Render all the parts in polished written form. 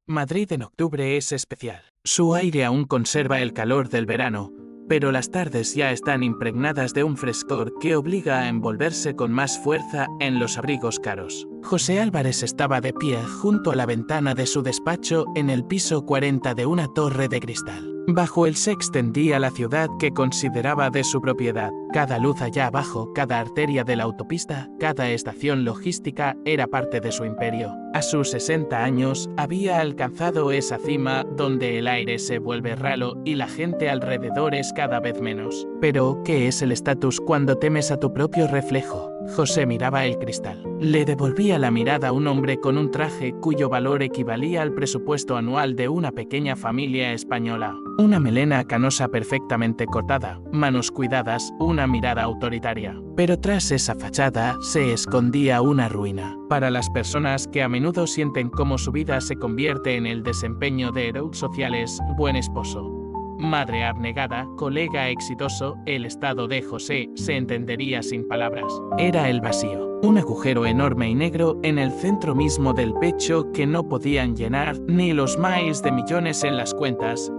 Madrid en octubre es especial. Su aire aún conserva el calor del verano, pero las tardes ya están impregnadas de un frescor que obliga a envolverse con más fuerza en los abrigos caros. José Álvarez estaba de pie junto a la ventana de su despacho en el piso 40 de una torre de cristal. Bajo él se extendía la ciudad que consideraba de su propiedad. Cada luz allá abajo, cada arteria de la autopista, cada estación logística era parte de su imperio. A sus 60 años había alcanzado esa cima donde el aire se vuelve ralo y la gente alrededor es cada vez menos. Pero, ¿qué es el estatus cuando temes a tu propio reflejo? José miraba el cristal. Le devolvía la mirada a un hombre con un traje cuyo valor equivalía al presupuesto anual de una pequeña familia española. Una melena canosa perfectamente cortada, manos cuidadas, una mirada autoritaria. Pero tras esa fachada se escondía una ruina. Para las personas que a menudo sienten cómo su vida se convierte en el desempeño de héroes sociales, buen esposo, madre abnegada, colega exitoso, el estado de José se entendería sin palabras. Era el vacío. Un agujero enorme y negro en el centro mismo del pecho que no podían llenar ni los miles de millones en las cuentas,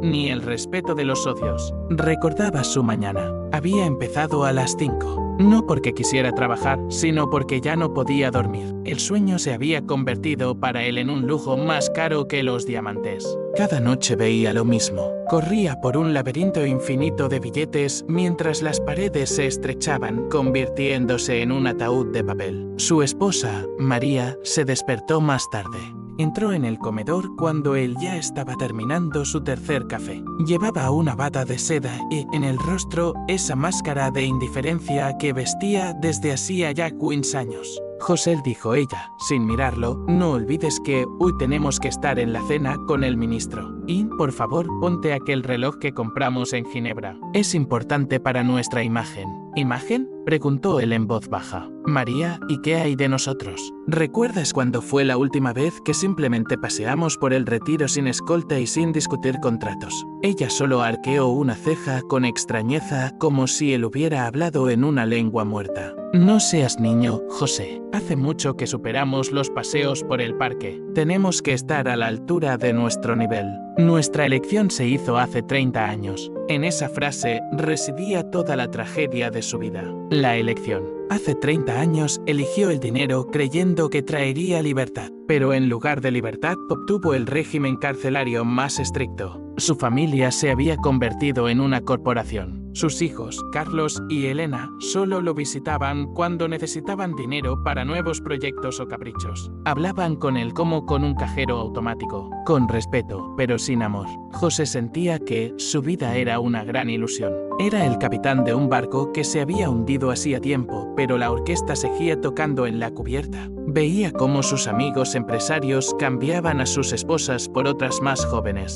ni el respeto de los socios. Recordaba su mañana. Había empezado a las 5. No porque quisiera trabajar, sino porque ya no podía dormir. El sueño se había convertido para él en un lujo más caro que los diamantes. Cada noche veía lo mismo. Corría por un laberinto infinito de billetes mientras las paredes se estrechaban, convirtiéndose en un ataúd de papel. Su esposa, María, se despertó más tarde. Entró en el comedor cuando él ya estaba terminando su tercer café. Llevaba una bata de seda y, en el rostro, esa máscara de indiferencia que vestía desde hacía ya 15 años. José, dijo ella, sin mirarlo, no olvides que hoy tenemos que estar en la cena con el ministro. Y, por favor, ponte aquel reloj que compramos en Ginebra. Es importante para nuestra imagen. ¿Imagen?, preguntó él en voz baja. María, ¿y qué hay de nosotros? ¿Recuerdas cuándo fue la última vez que simplemente paseamos por el Retiro sin escolta y sin discutir contratos? Ella solo arqueó una ceja con extrañeza, como si él hubiera hablado en una lengua muerta. No seas niño, José. Hace mucho que superamos los paseos por el parque. Tenemos que estar a la altura de nuestro nivel. Nuestra elección se hizo hace 30 años. En esa frase residía toda la tragedia de su vida. La elección. Hace 30 años eligió el dinero creyendo que traería libertad, pero en lugar de libertad obtuvo el régimen carcelario más estricto. Su familia se había convertido en una corporación. Sus hijos, Carlos y Elena, solo lo visitaban cuando necesitaban dinero para nuevos proyectos o caprichos. Hablaban con él como con un cajero automático, con respeto, pero sin amor. José sentía que su vida era una gran ilusión. Era el capitán de un barco que se había hundido hacía tiempo, pero la orquesta seguía tocando en la cubierta. Veía cómo sus amigos empresarios cambiaban a sus esposas por otras más jóvenes.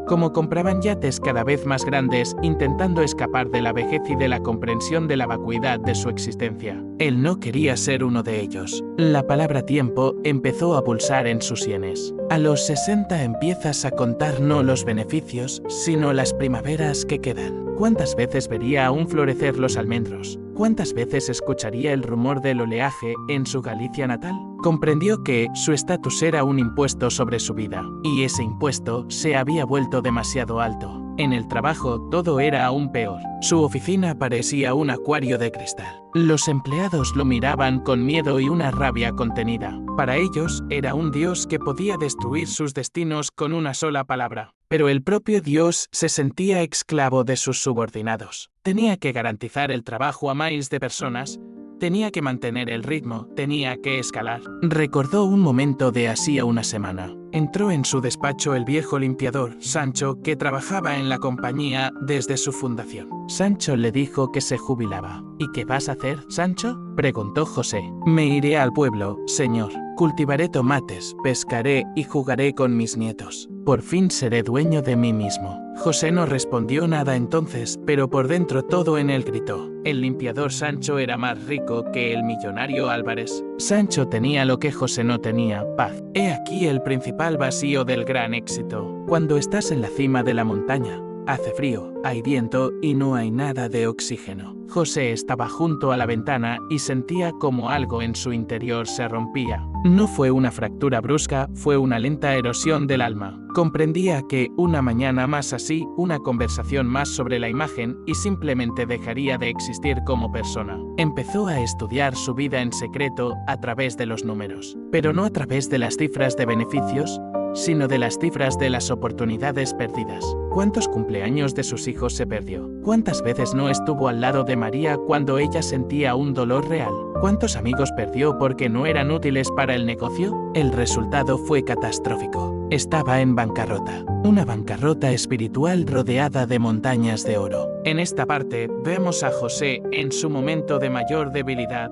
Como compraban yates cada vez más grandes, intentando escapar de la vejez y de la comprensión de la vacuidad de su existencia. Él no quería ser uno de ellos. La palabra tiempo empezó a pulsar en sus sienes. A los 60 empiezas a contar no los beneficios, sino las primaveras que quedan. ¿Cuántas veces vería aún florecer los almendros? ¿Cuántas veces escucharía el rumor del oleaje en su Galicia natal? Comprendió que su estatus era un impuesto sobre su vida, y ese impuesto se había vuelto demasiado alto. En el trabajo todo era aún peor. Su oficina parecía un acuario de cristal. Los empleados lo miraban con miedo y una rabia contenida. Para ellos era un dios que podía destruir sus destinos con una sola palabra. Pero el propio Dios se sentía esclavo de sus subordinados. Tenía que garantizar el trabajo a miles de personas. Tenía que mantener el ritmo, tenía que escalar. Recordó un momento de hacía una semana. Entró en su despacho el viejo limpiador, Sancho, que trabajaba en la compañía desde su fundación. Sancho le dijo que se jubilaba. ¿Y qué vas a hacer, Sancho?, preguntó José. Me iré al pueblo, señor. Cultivaré tomates, pescaré y jugaré con mis nietos. Por fin seré dueño de mí mismo. José no respondió nada entonces, pero por dentro todo en él gritó. El limpiador Sancho era más rico que el millonario Álvarez. Sancho tenía lo que José no tenía, paz. He aquí el principal vacío del gran éxito. Cuando estás en la cima de la montaña, hace frío, hay viento y no hay nada de oxígeno. José estaba junto a la ventana y sentía como algo en su interior se rompía. No fue una fractura brusca, fue una lenta erosión del alma. Comprendía que una mañana más así, una conversación más sobre la imagen y simplemente dejaría de existir como persona. Empezó a estudiar su vida en secreto a través de los números, pero no a través de las cifras de beneficios, sino de las cifras de las oportunidades perdidas. ¿Cuántos cumpleaños de sus hijos se perdió? ¿Cuántas veces no estuvo al lado de María cuando ella sentía un dolor real? ¿Cuántos amigos perdió porque no eran útiles para el negocio? El resultado fue catastrófico. Estaba en bancarrota. Una bancarrota espiritual rodeada de montañas de oro. En esta parte vemos a José en su momento de mayor debilidad,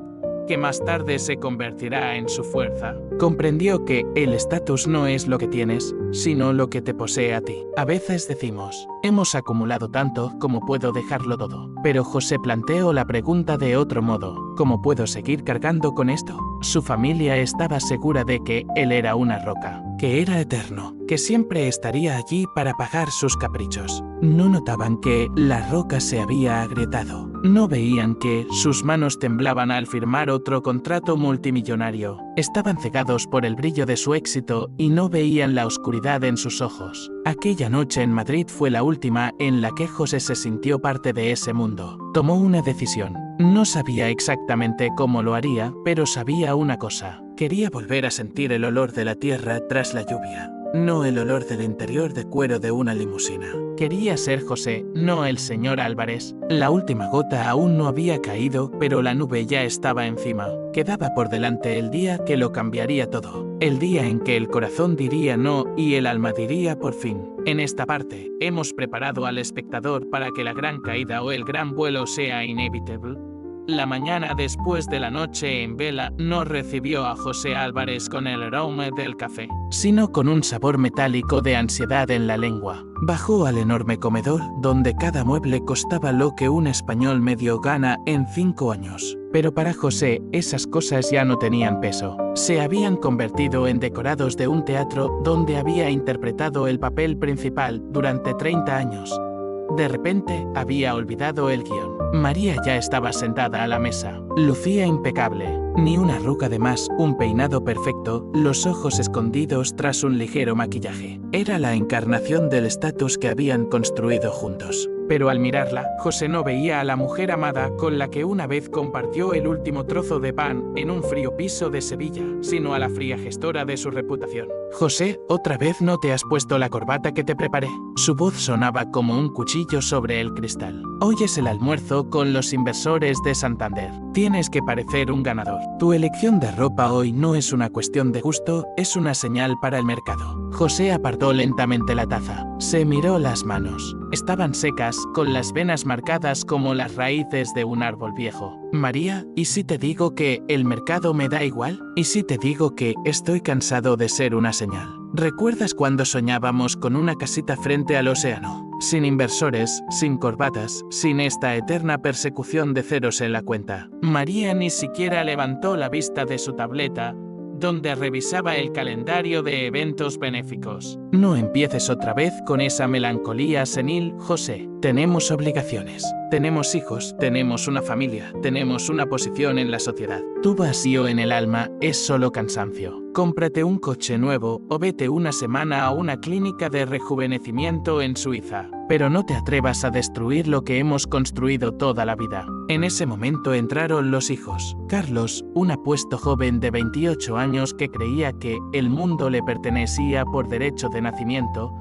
que más tarde se convertirá en su fuerza. Comprendió que el estatus no es lo que tienes, sino lo que te posee a ti. A veces decimos, hemos acumulado tanto como puedo dejarlo todo. Pero José planteó la pregunta de otro modo, ¿cómo puedo seguir cargando con esto? Su familia estaba segura de que él era una roca, que era eterno, que siempre estaría allí para pagar sus caprichos. No notaban que la roca se había agrietado. No veían que sus manos temblaban al firmar otro contrato multimillonario. Estaban cegados por el brillo de su éxito y no veían la oscuridad en sus ojos. Aquella noche en Madrid fue la última en la que José se sintió parte de ese mundo. Tomó una decisión. No sabía exactamente cómo lo haría, pero sabía una cosa. Quería volver a sentir el olor de la tierra tras la lluvia. No el olor del interior de cuero de una limusina. Quería ser José, no el señor Álvarez. La última gota aún no había caído, pero la nube ya estaba encima. Quedaba por delante el día que lo cambiaría todo. El día en que el corazón diría no y el alma diría por fin. En esta parte, hemos preparado al espectador para que la gran caída o el gran vuelo sea inevitable. La mañana después de la noche en vela no recibió a José Álvarez con el aroma del café, sino con un sabor metálico de ansiedad en la lengua. Bajó al enorme comedor, donde cada mueble costaba lo que un español medio gana en 5 años. Pero para José, esas cosas ya no tenían peso. Se habían convertido en decorados de un teatro donde había interpretado el papel principal durante 30 años. De repente, había olvidado el guión. María ya estaba sentada a la mesa. Lucía impecable. Ni una arruga de más, un peinado perfecto, los ojos escondidos tras un ligero maquillaje. Era la encarnación del estatus que habían construido juntos. Pero al mirarla, José no veía a la mujer amada con la que una vez compartió el último trozo de pan en un frío piso de Sevilla, sino a la fría gestora de su reputación. José, ¿otra vez no te has puesto la corbata que te preparé? Su voz sonaba como un cuchillo sobre el cristal. Hoy es el almuerzo con los inversores de Santander. Tienes que parecer un ganador. Tu elección de ropa hoy no es una cuestión de gusto, es una señal para el mercado. José apartó lentamente la taza. Se miró las manos. Estaban secas, con las venas marcadas como las raíces de un árbol viejo. María, ¿y si te digo que el mercado me da igual? ¿Y si te digo que estoy cansado de ser una señal? ¿Recuerdas cuando soñábamos con una casita frente al océano? Sin inversores, sin corbatas, sin esta eterna persecución de ceros en la cuenta. María ni siquiera levantó la vista de su tableta, donde revisaba el calendario de eventos benéficos. No empieces otra vez con esa melancolía senil, José. Tenemos obligaciones, tenemos hijos, tenemos una familia, tenemos una posición en la sociedad. Tu vacío en el alma es solo cansancio. Cómprate un coche nuevo o vete una semana a una clínica de rejuvenecimiento en Suiza. Pero no te atrevas a destruir lo que hemos construido toda la vida. En ese momento entraron los hijos. Carlos, un apuesto joven de 28 años que creía que el mundo le pertenecía por derecho de nacimiento,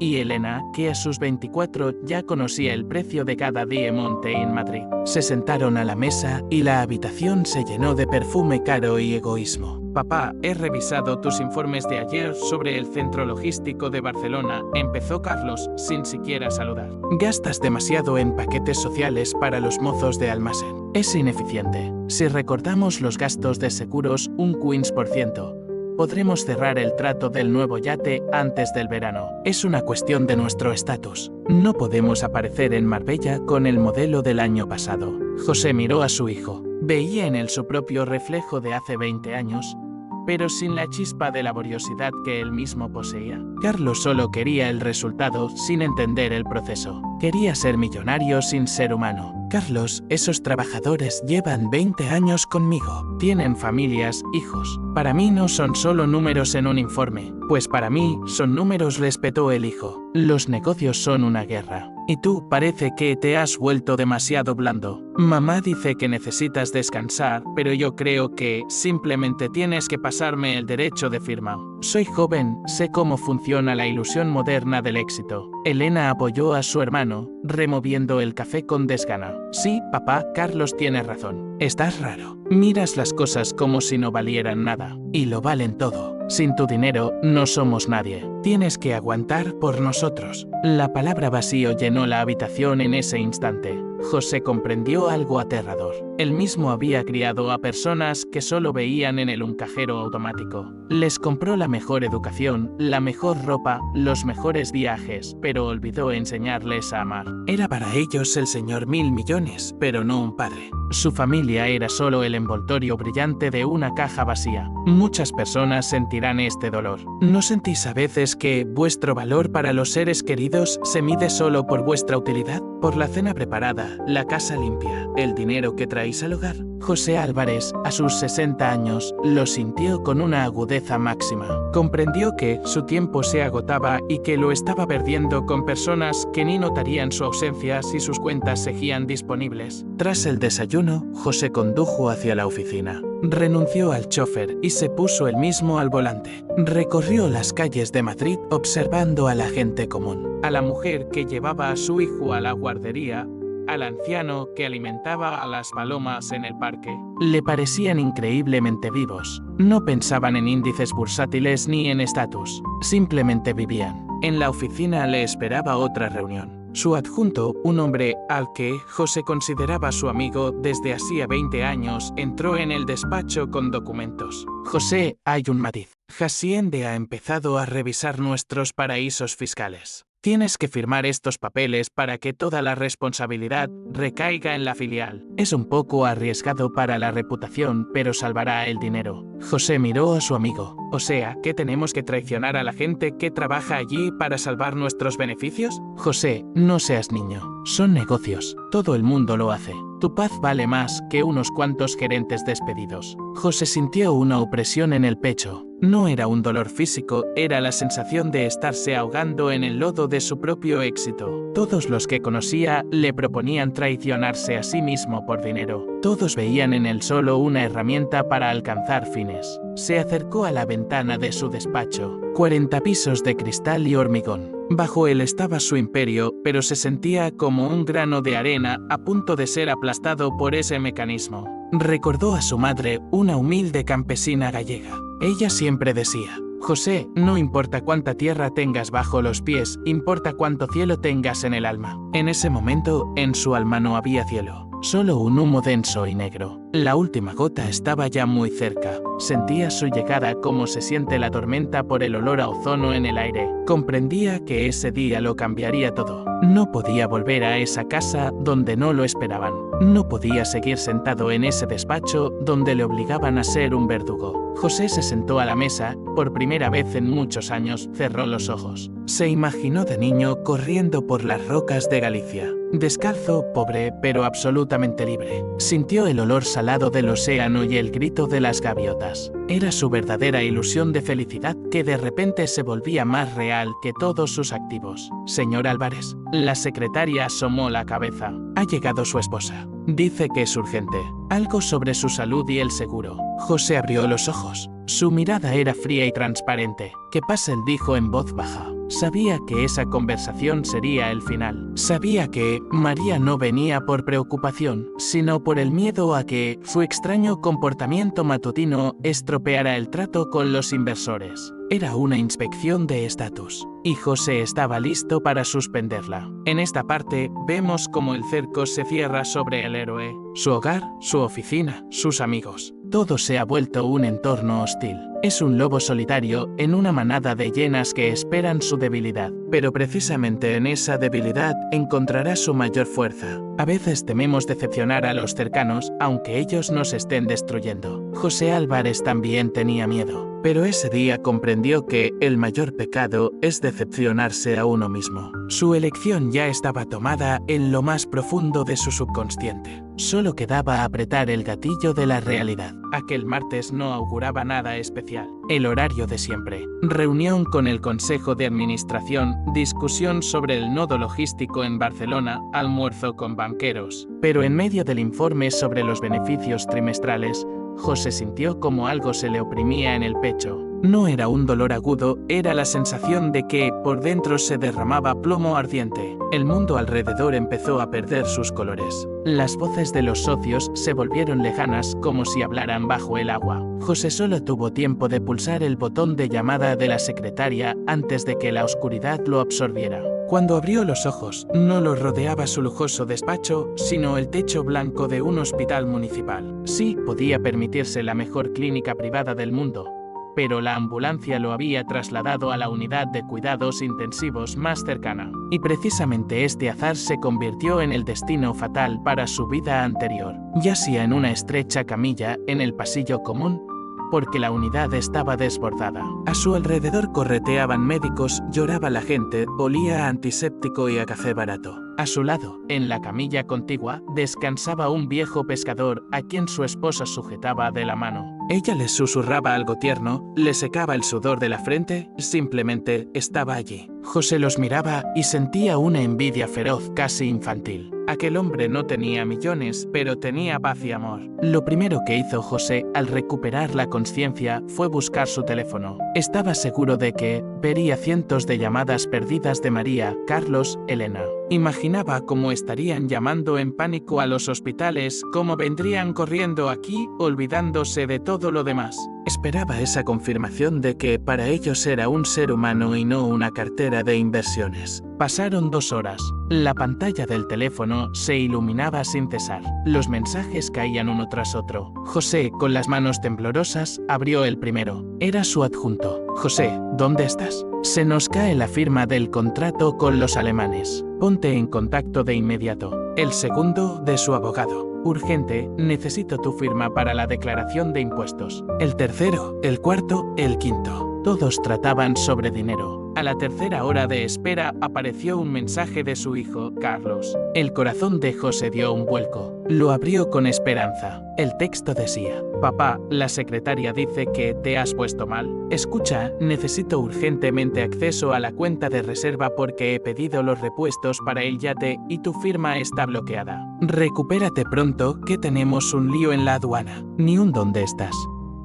y Elena, que a sus 24 ya conocía el precio de cada diamante en Madrid. Se sentaron a la mesa y la habitación se llenó de perfume caro y egoísmo. Papá, he revisado tus informes de ayer sobre el centro logístico de Barcelona, empezó Carlos, sin siquiera saludar. Gastas demasiado en paquetes sociales para los mozos de almacén. Es ineficiente. Si recortamos los gastos de seguros un 15%, podremos cerrar el trato del nuevo yate antes del verano. Es una cuestión de nuestro estatus. No podemos aparecer en Marbella con el modelo del año pasado. José miró a su hijo. Veía en él su propio reflejo de hace 20 años, pero sin la chispa de laboriosidad que él mismo poseía. Carlos solo quería el resultado sin entender el proceso. Quería ser millonario sin ser humano. Carlos, esos trabajadores llevan 20 años conmigo. Tienen familias, hijos. Para mí no son solo números en un informe, pues para mí son números, respetó el hijo. Los negocios son una guerra. Y tú parece que te has vuelto demasiado blando. Mamá dice que necesitas descansar, pero yo creo que simplemente tienes que pasarme el derecho de firma. Soy joven, sé cómo funciona la ilusión moderna del éxito. Elena apoyó a su hermano, removiendo el café con desgana. Sí, papá, Carlos tiene razón. Estás raro. Miras las cosas como si no valieran nada. Y lo valen todo. Sin tu dinero, no somos nadie. Tienes que aguantar por nosotros. La palabra vacío llenó la habitación en ese instante. José comprendió algo aterrador. Él mismo había criado a personas que solo veían en él un cajero automático. Les compró la mejor educación, la mejor ropa, los mejores viajes, pero olvidó enseñarles a amar. Era para ellos el señor Mil Millones, pero no un padre. Su familia era solo el envoltorio brillante de una caja vacía. Muchas personas sentirán este dolor. ¿No sentís a veces que vuestro valor para los seres queridos se mide solo por vuestra utilidad? Por la cena preparada, la casa limpia, el dinero que traéis al hogar. José Álvarez, a sus 60 años, lo sintió con una agudeza máxima. Comprendió que su tiempo se agotaba y que lo estaba perdiendo con personas que ni notarían su ausencia si sus cuentas seguían disponibles. Tras el desayuno, José condujo hacia la oficina. Renunció al chofer y se puso él mismo al volante. Recorrió las calles de Madrid observando a la gente común, a la mujer que llevaba a su hijo a la guardería, al anciano que alimentaba a las palomas en el parque. Le parecían increíblemente vivos. No pensaban en índices bursátiles ni en estatus. Simplemente vivían. En la oficina le esperaba otra reunión. Su adjunto, un hombre al que José consideraba su amigo desde hacía 20 años, entró en el despacho con documentos. José, hay un matiz. Hacienda ha empezado a revisar nuestros paraísos fiscales. Tienes que firmar estos papeles para que toda la responsabilidad recaiga en la filial. Es un poco arriesgado para la reputación, pero salvará el dinero. José miró a su amigo. O sea, ¿que tenemos que traicionar a la gente que trabaja allí para salvar nuestros beneficios? José, no seas niño. Son negocios. Todo el mundo lo hace. Tu paz vale más que unos cuantos gerentes despedidos. José sintió una opresión en el pecho. No era un dolor físico, era la sensación de estarse ahogando en el lodo de su propio éxito. Todos los que conocía le proponían traicionarse a sí mismo por dinero. Todos veían en él solo una herramienta para alcanzar fines. Se acercó a la ventana de su despacho. 40 pisos de cristal y hormigón. Bajo él estaba su imperio, pero se sentía como un grano de arena a punto de ser aplastado por ese mecanismo. Recordó a su madre, una humilde campesina gallega. Ella siempre decía: José, no importa cuánta tierra tengas bajo los pies, importa cuánto cielo tengas en el alma. En ese momento, en su alma no había cielo, solo un humo denso y negro. La última gota estaba ya muy cerca. Sentía su llegada como se siente la tormenta por el olor a ozono en el aire. Comprendía que ese día lo cambiaría todo. No podía volver a esa casa donde no lo esperaban. No podía seguir sentado en ese despacho donde le obligaban a ser un verdugo. José se sentó a la mesa. Por primera vez en muchos años, cerró los ojos. Se imaginó de niño corriendo por las rocas de Galicia. Descalzo, pobre, pero absolutamente libre. Sintió el olor salado del océano y el grito de las gaviotas. Era su verdadera ilusión de felicidad que de repente se volvía más real que todos sus activos. Señor Álvarez, la secretaria asomó la cabeza. Ha llegado su esposa. Dice que es urgente. Algo sobre su salud y el seguro. José abrió los ojos. Su mirada era fría y transparente. ¿Qué pasa?, él dijo en voz baja. Sabía que esa conversación sería el final. Sabía que María no venía por preocupación, sino por el miedo a que su extraño comportamiento matutino estropeara el trato con los inversores. Era una inspección de estatus, y José estaba listo para suspenderla. En esta parte, vemos cómo el cerco se cierra sobre el héroe. Su hogar, su oficina, sus amigos. Todo se ha vuelto un entorno hostil. Es un lobo solitario en una manada de hienas que esperan su debilidad. Pero precisamente en esa debilidad encontrará su mayor fuerza. A veces tememos decepcionar a los cercanos, aunque ellos nos estén destruyendo. José Álvarez también tenía miedo, pero ese día comprendió que el mayor pecado es decepcionarse a uno mismo. Su elección ya estaba tomada en lo más profundo de su subconsciente. Solo quedaba apretar el gatillo de la realidad. Aquel martes no auguraba nada especial. El horario de siempre. Reunión con el Consejo de Administración, discusión sobre el nodo logístico en Barcelona, almuerzo con banqueros. Pero en medio del informe sobre los beneficios trimestrales, José sintió como algo se le oprimía en el pecho. No era un dolor agudo, era la sensación de que por dentro se derramaba plomo ardiente. El mundo alrededor empezó a perder sus colores. Las voces de los socios se volvieron lejanas como si hablaran bajo el agua. José solo tuvo tiempo de pulsar el botón de llamada de la secretaria antes de que la oscuridad lo absorbiera. Cuando abrió los ojos, no lo rodeaba su lujoso despacho, sino el techo blanco de un hospital municipal. Sí, podía permitirse la mejor clínica privada del mundo, pero la ambulancia lo había trasladado a la unidad de cuidados intensivos más cercana. Y precisamente este azar se convirtió en el destino fatal para su vida anterior. Yacía en una estrecha camilla en el pasillo común, porque la unidad estaba desbordada. A su alrededor correteaban médicos, lloraba la gente, olía a antiséptico y a café barato. A su lado, en la camilla contigua, descansaba un viejo pescador a quien su esposa sujetaba de la mano. Ella le susurraba algo tierno, le secaba el sudor de la frente, simplemente estaba allí. José los miraba y sentía una envidia feroz, casi infantil. Aquel hombre no tenía millones, pero tenía paz y amor. Lo primero que hizo José al recuperar la conciencia fue buscar su teléfono. Estaba seguro de que vería cientos de llamadas perdidas de María, Carlos, Elena. Imaginaba cómo estarían llamando en pánico a los hospitales, cómo vendrían corriendo aquí, olvidándose de todo lo demás. Esperaba esa confirmación de que para ellos era un ser humano y no una cartera de inversiones. Pasaron 2 horas. La pantalla del teléfono se iluminaba sin cesar. Los mensajes caían uno tras otro. José, con las manos temblorosas, abrió el primero. Era su adjunto. José, ¿dónde estás? Se nos cae la firma del contrato con los alemanes. Ponte en contacto de inmediato. El segundo, de su abogado. Urgente, necesito tu firma para la declaración de impuestos. El tercero, el cuarto, el quinto. Todos trataban sobre dinero. A la tercera hora de espera apareció un mensaje de su hijo, Carlos. El corazón de José dio un vuelco. Lo abrió con esperanza. El texto decía: papá, la secretaria dice que te has puesto mal. Escucha, necesito urgentemente acceso a la cuenta de reserva porque he pedido los repuestos para el yate y tu firma está bloqueada. Recupérate pronto, que tenemos un lío en la aduana. Ni un dónde estás,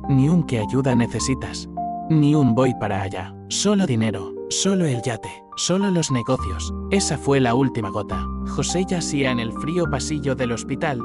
ni un qué ayuda necesitas, ni un voy para allá. Solo dinero, solo el yate, solo los negocios. Esa fue la última gota. José yacía en el frío pasillo del hospital,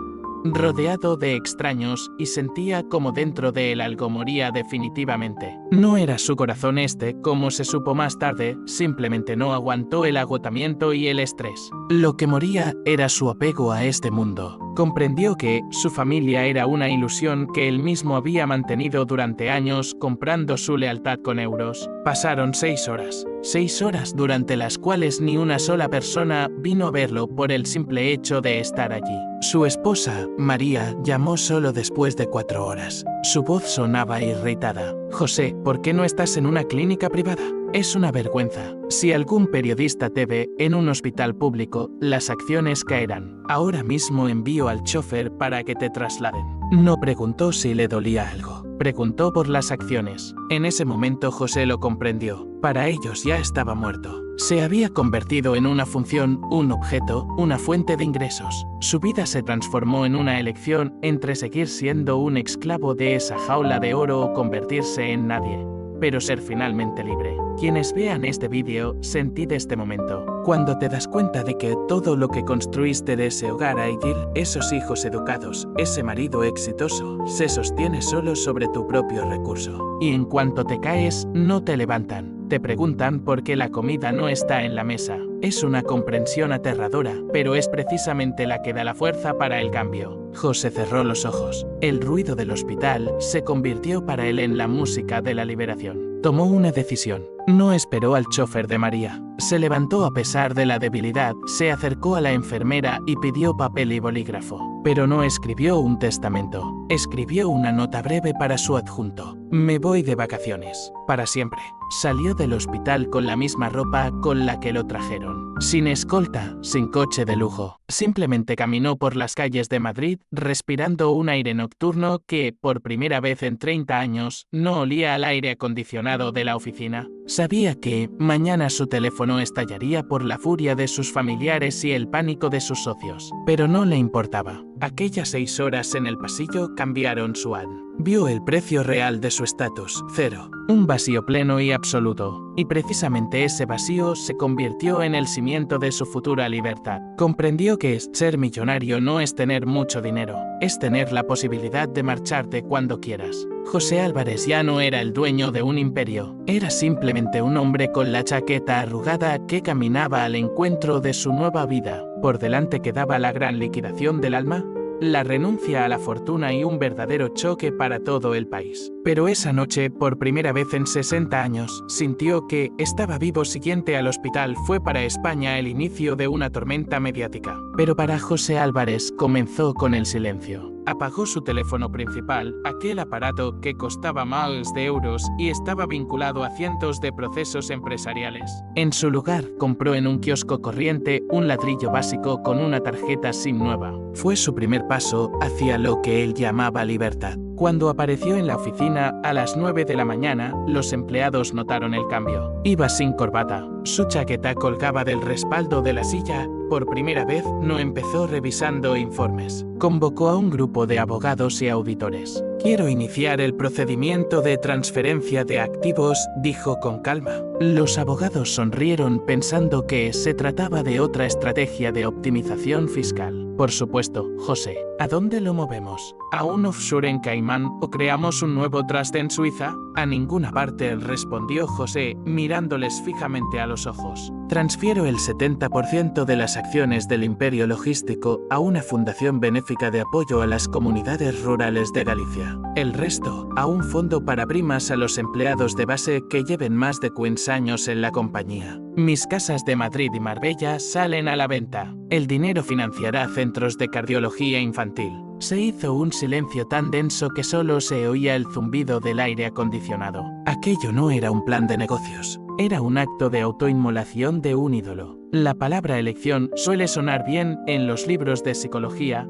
rodeado de extraños, y sentía como dentro de él algo moría definitivamente. No era su corazón como se supo más tarde, simplemente no aguantó el agotamiento y el estrés. Lo que moría era su apego a este mundo. Comprendió que su familia era una ilusión que él mismo había mantenido durante años comprando su lealtad con euros. Pasaron 6 horas. 6 horas durante las cuales ni una sola persona vino a verlo por el simple hecho de estar allí. Su esposa, María, llamó solo después de 4 horas. Su voz sonaba irritada. José, ¿por qué no estás en una clínica privada? Es una vergüenza. Si algún periodista te ve en un hospital público, las acciones caerán. Ahora mismo envío al chofer para que te trasladen. No preguntó si le dolía algo. Preguntó por las acciones. En ese momento José lo comprendió. Para ellos ya estaba muerto. Se había convertido en una función, un objeto, una fuente de ingresos. Su vida se transformó en una elección entre seguir siendo un esclavo de esa jaula de oro o convertirse en nadie, pero ser finalmente libre. Quienes vean este vídeo, sentid este momento. Cuando te das cuenta de que todo lo que construiste de ese hogar a Idil, esos hijos educados, ese marido exitoso, se sostiene solo sobre tu propio recurso. Y en cuanto te caes, no te levantan. Te preguntan por qué la comida no está en la mesa. Es una comprensión aterradora, pero es precisamente la que da la fuerza para el cambio. José cerró los ojos. El ruido del hospital se convirtió para él en la música de la liberación. Tomó una decisión. No esperó al chofer de María. Se levantó a pesar de la debilidad, se acercó a la enfermera y pidió papel y bolígrafo. Pero no escribió un testamento. Escribió una nota breve para su adjunto. Me voy de vacaciones. Para siempre. Salió del hospital con la misma ropa con la que lo trajeron. Sin escolta, sin coche de lujo. Simplemente caminó por las calles de Madrid, respirando un aire nocturno que, por primera vez en 30 años, no olía al aire acondicionado de la oficina. Sabía que mañana su teléfono estallaría por la furia de sus familiares y el pánico de sus socios. Pero no le importaba. Aquellas 6 horas en el pasillo cambiaron su alma. Vio el precio real de su estatus, 0. Un vacío pleno y absoluto. Y precisamente ese vacío se convirtió en el cimiento de su futura libertad. Comprendió que ser millonario no es tener mucho dinero, es tener la posibilidad de marcharte cuando quieras. José Álvarez ya no era el dueño de un imperio, era simplemente un hombre con la chaqueta arrugada que caminaba al encuentro de su nueva vida. Por delante quedaba la gran liquidación del alma, la renuncia a la fortuna y un verdadero choque para todo el país. Pero esa noche, por primera vez en 60 años, sintió que estaba vivo. Siguiente al hospital fue para España el inicio de una tormenta mediática. Pero para José Álvarez comenzó con el silencio. Apagó su teléfono principal, aquel aparato que costaba miles de euros y estaba vinculado a cientos de procesos empresariales. En su lugar, compró en un kiosco corriente un ladrillo básico con una tarjeta SIM nueva. Fue su primer paso hacia lo que él llamaba libertad. Cuando apareció en la oficina a las 9 de la mañana, los empleados notaron el cambio. Iba sin corbata. Su chaqueta colgaba del respaldo de la silla. Por primera vez, no empezó revisando informes. Convocó a un grupo de abogados y auditores. Quiero iniciar el procedimiento de transferencia de activos, dijo con calma. Los abogados sonrieron pensando que se trataba de otra estrategia de optimización fiscal. Por supuesto, José. ¿A dónde lo movemos? ¿A un offshore en Caimán o creamos un nuevo trust en Suiza? A ninguna parte, respondió José, mirándoles fijamente a los ojos. Transfiero el 70% de las acciones del Imperio Logístico a una fundación benéfica de apoyo a las comunidades rurales de Galicia. El resto, a un fondo para primas a los empleados de base que lleven más de 15 años en la compañía. Mis casas de Madrid y Marbella salen a la venta. El dinero financiará centros de cardiología infantil. Se hizo un silencio tan denso que solo se oía el zumbido del aire acondicionado. Aquello no era un plan de negocios. Era un acto de autoinmolación de un ídolo. La palabra elección suele sonar bien en los libros de psicología,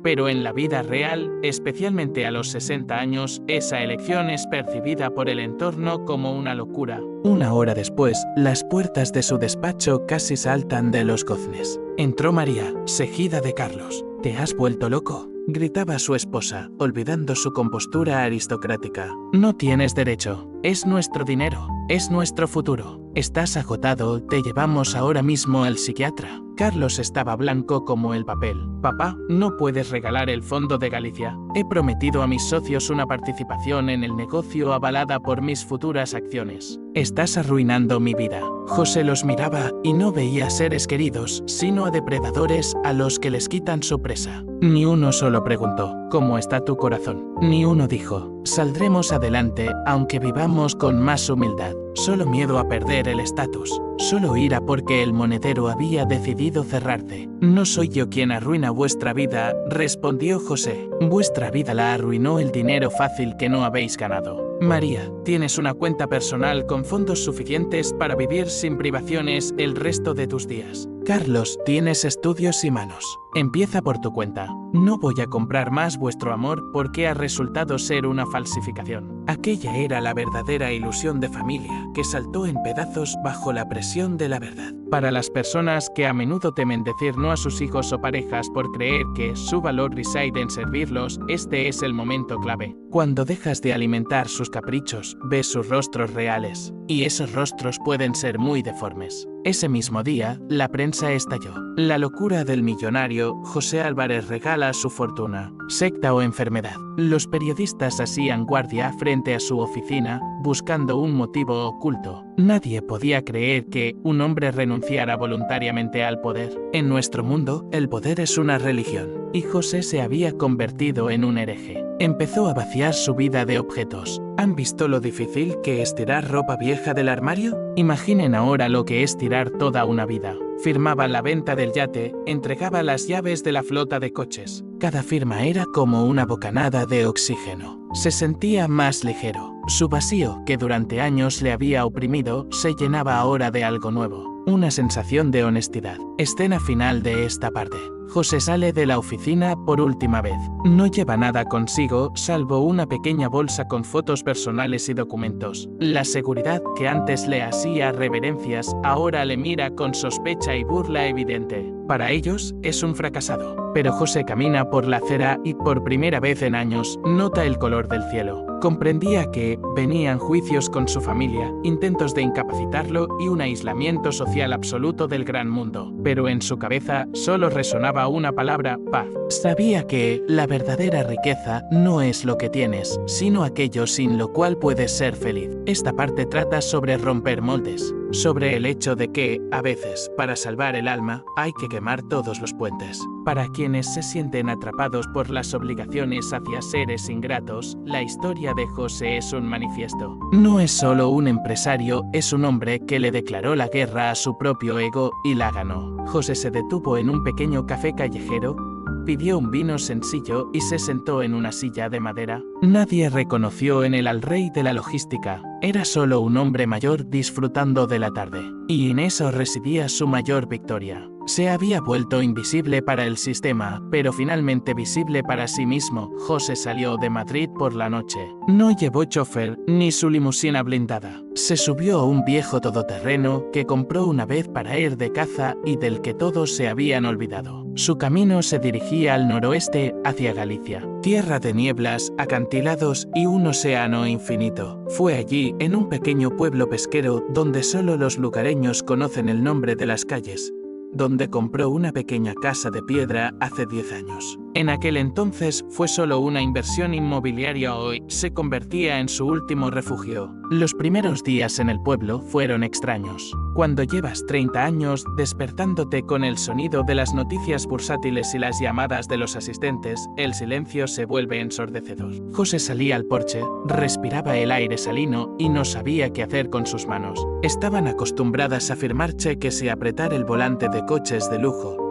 pero en la vida real, especialmente a los 60 años, esa elección es percibida por el entorno como una locura. Una hora después, las puertas de su despacho casi saltan de los goznes. Entró María, seguida de Carlos. ¿Te has vuelto loco?, gritaba su esposa, olvidando su compostura aristocrática. No tienes derecho. Es nuestro dinero. Es nuestro futuro. Estás agotado, te llevamos ahora mismo al psiquiatra. Carlos estaba blanco como el papel. Papá, no puedes regalar el Fondo de Galicia. He prometido a mis socios una participación en el negocio avalada por mis futuras acciones. Estás arruinando mi vida. José los miraba y no veía seres queridos, sino a depredadores a los que les quitan su presa. Ni uno solo preguntó, ¿cómo está tu corazón? Ni uno dijo, saldremos adelante, aunque vivamos con más humildad. Solo miedo a perder el estatus. Solo ira porque el monedero había decidido cerrarte. No soy yo quien arruina vuestra vida, respondió José. Vuestra vida la arruinó el dinero fácil que no habéis ganado. María, tienes una cuenta personal con fondos suficientes para vivir sin privaciones el resto de tus días. Carlos, tienes estudios y manos. Empieza por tu cuenta. No voy a comprar más vuestro amor porque ha resultado ser una falsificación. Aquella era la verdadera ilusión de familia que saltó en pedazos bajo la presión de la verdad. Para las personas que a menudo temen decir no a sus hijos o parejas por creer que su valor reside en servirlos, este es el momento clave. Cuando dejas de alimentar sus caprichos, ves sus rostros reales. Y esos rostros pueden ser muy deformes. Ese mismo día, la prensa estalló. La locura del millonario millonario, José Álvarez regala su fortuna. Secta o enfermedad. Los periodistas hacían guardia frente a su oficina, buscando un motivo oculto. Nadie podía creer que un hombre renunciara voluntariamente al poder. En nuestro mundo, el poder es una religión, y José se había convertido en un hereje. Empezó a vaciar su vida de objetos. ¿Han visto lo difícil que es tirar ropa vieja del armario? Imaginen ahora lo que es tirar toda una vida. Firmaba la venta del yate, entregaba las llaves de la flota de coches. Cada firma era como una bocanada de oxígeno. Se sentía más ligero. Su vacío, que durante años le había oprimido, se llenaba ahora de algo nuevo. Una sensación de honestidad. Escena final de esta parte. José sale de la oficina por última vez. No lleva nada consigo, salvo una pequeña bolsa con fotos personales y documentos. La seguridad que antes le hacía reverencias, ahora le mira con sospecha y burla evidente. Para ellos, es un fracasado. Pero José camina por la acera y, por primera vez en años, nota el color del cielo. Comprendía que venían juicios con su familia, intentos de incapacitarlo y un aislamiento social absoluto del gran mundo. Pero en su cabeza solo resonaba una palabra: paz. Sabía que la verdadera riqueza no es lo que tienes, sino aquello sin lo cual puedes ser feliz. Esta parte trata sobre romper moldes, sobre el hecho de que, a veces, para salvar el alma, hay que quemar todos los puentes. Para quienes se sienten atrapados por las obligaciones hacia seres ingratos, la historia de José es un manifiesto. No es solo un empresario, es un hombre que le declaró la guerra a su propio ego y la ganó. José se detuvo en un pequeño café callejero, pidió un vino sencillo y se sentó en una silla de madera. Nadie reconoció en él al rey de la logística. Era solo un hombre mayor disfrutando de la tarde. Y en eso residía su mayor victoria. Se había vuelto invisible para el sistema, pero finalmente visible para sí mismo. José salió de Madrid por la noche. No llevó chofer ni su limusina blindada. Se subió a un viejo todoterreno que compró una vez para ir de caza y del que todos se habían olvidado. Su camino se dirigía al noroeste, hacia Galicia. Tierra de nieblas, acantilados y un océano infinito. Fue allí, en un pequeño pueblo pesquero, donde solo los lugareños conocen el nombre de las calles, donde compró una pequeña casa de piedra hace 10 años. En aquel entonces fue solo una inversión inmobiliaria, hoy se convertía en su último refugio. Los primeros días en el pueblo fueron extraños. Cuando llevas 30 años despertándote con el sonido de las noticias bursátiles y las llamadas de los asistentes, el silencio se vuelve ensordecedor. José salía al porche, respiraba el aire salino y no sabía qué hacer con sus manos. Estaban acostumbradas a firmar cheques y apretar el volante de coches de lujo.